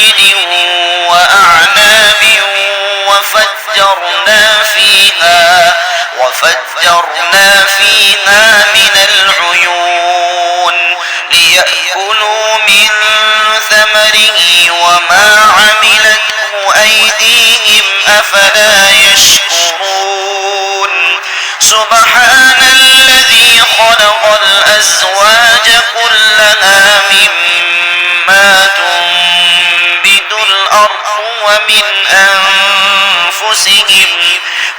نخيل وأعناب وفجرنا فيها من العيون ليأكلوا من ثمره وما عملته أيديهم أفلا يشكرون سبحان الذي خلق الأزواج كلها مما تنبت الأرض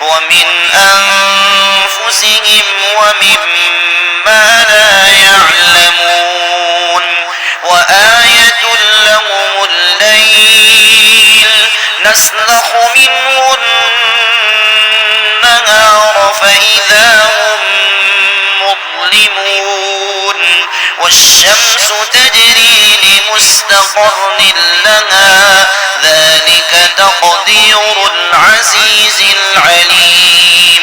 ومن أنفسهم ومما لا يعلمون وآية لهم الليل نسلخ منه النهار فإذا هم مظلمون والشمس تجري لمستقر لها ذلك تقدير العزيز العليم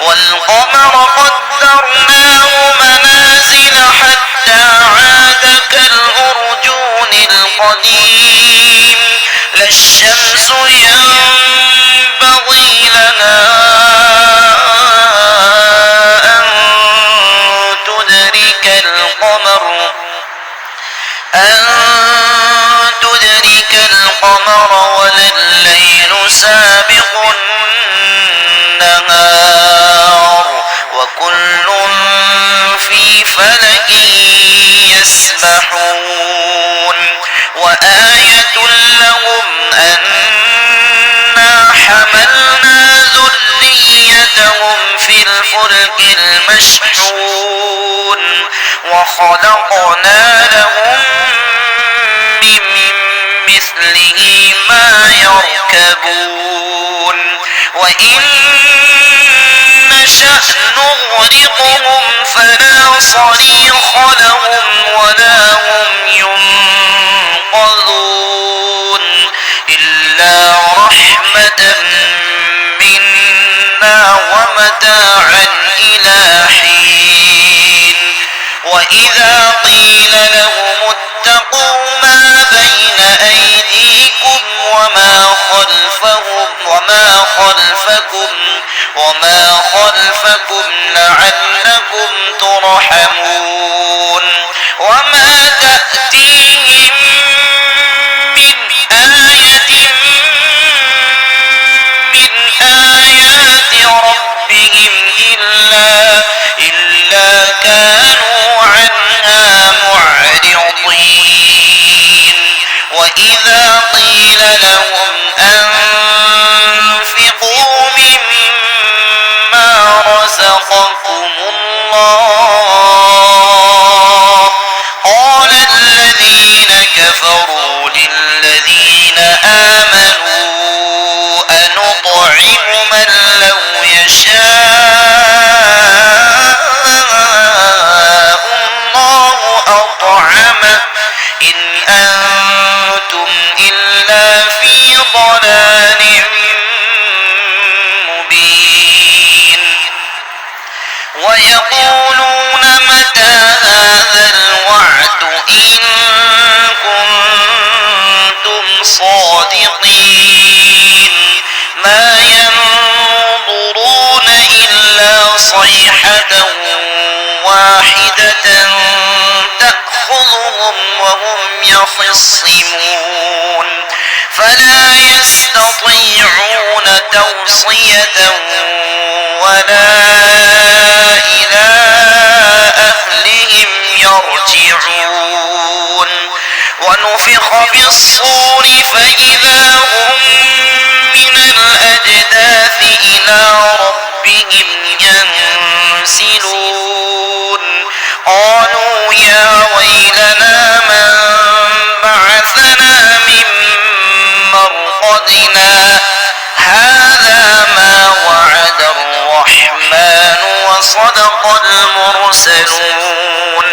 والقمر قدرناه منازل حتى عاد كالأرجون القديم لا الشمس ينبغي لها أن تدرك القمر ولا الليل سابق النهار وكل في فلك يسبحون وآية لهم أنا حملنا ذريتهم في الفلك المشحون وخلقنا لهم من مثله ما يركبون وإن نشأ نغرقهم فلا صريخ لهم ولا هم ينقذون إلا رحمة منا ومتاعا إلى حين وإذا قيل لهم اتقوا ما بين أيديكم وما خلفكم لعلكم ترحمون وما تأتيهم من آية من آيات ربهم إلا كانوا عنها معرضين وإذا قيل لهم أنفقوا مما رزقكم الله قال الذين كفروا للذين آمنوا أنطعم من لو يشاء الله أطعمه إن أنتم إلا في ضلال مبين ويقولون متى هذا الوعد إن كنتم صادقين ما ينظرون إلا صيحة واحدة تأخذهم وهم يخصمون فلا يستطيعون توصية ولا إلى أهلهم يرجعون ونفخ بالصور فإذا هم من الأجداث إلى ربهم ينسلون قالوا يا ويلنا من بعثنا من مرقدنا هذا ما وعد الرحمن وصدق المرسلون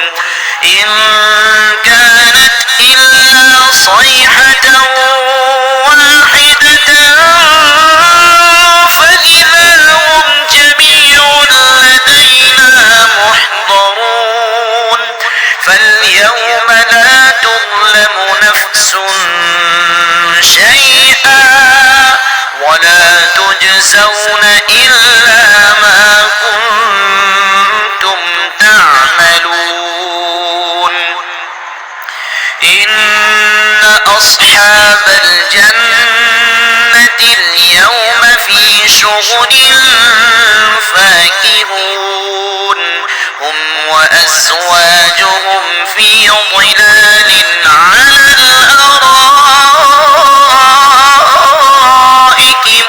إن كانت إلا صيحة تجزون إلا ما كنتم تعملون إن أصحاب الجنة اليوم في شغل فاكهون هم وأزواجهم في ظلال على الأرائك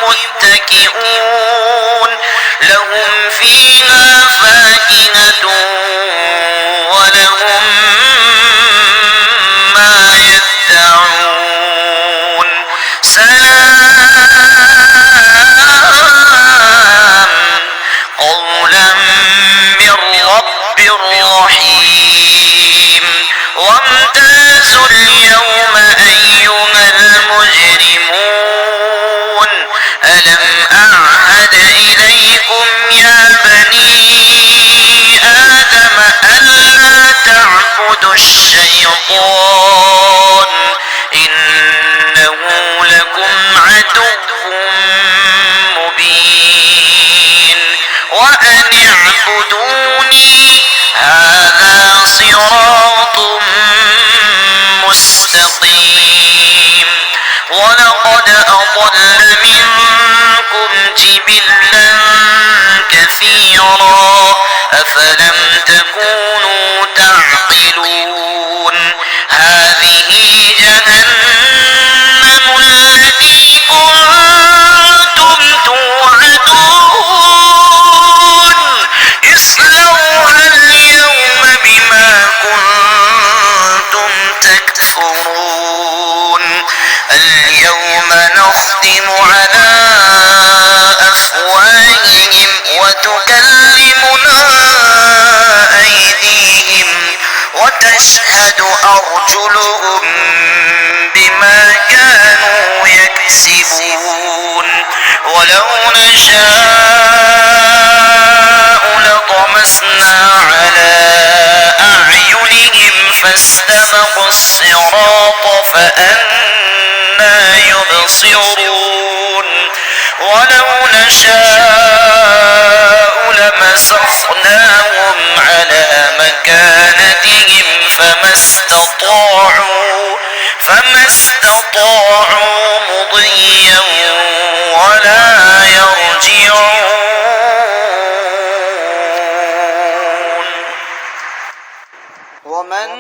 متكئون لهم فيها فاكهة ولهم ما يدعون سلام قولا من رب رحيم وامتازوا اليوم أيها المجرمون ألم أعهد إليكم يا بني آدم ألا تعبدوا الشيطان إنه لكم عدو مبين وأن اعبدوني هذا صراط مستقيم ولقد أضل منكم جبلا كثيرا أفلم تكونوا تعقلون هذه جهنم التي كنتم توعدون اصلوها اليوم بما كنتم تكفرون اليوم نختم على أفواههم وتكلمنا أيديهم وتشهد أرجلهم بما كانوا يكسبون ولو نشاء لطمسنا على أعينهم فاستبقوا الصراط فأنى يبصرون ولو نشاء لمسخناهم على مكانتهم فما استطاعوا مضيا ولا يرجعون ومن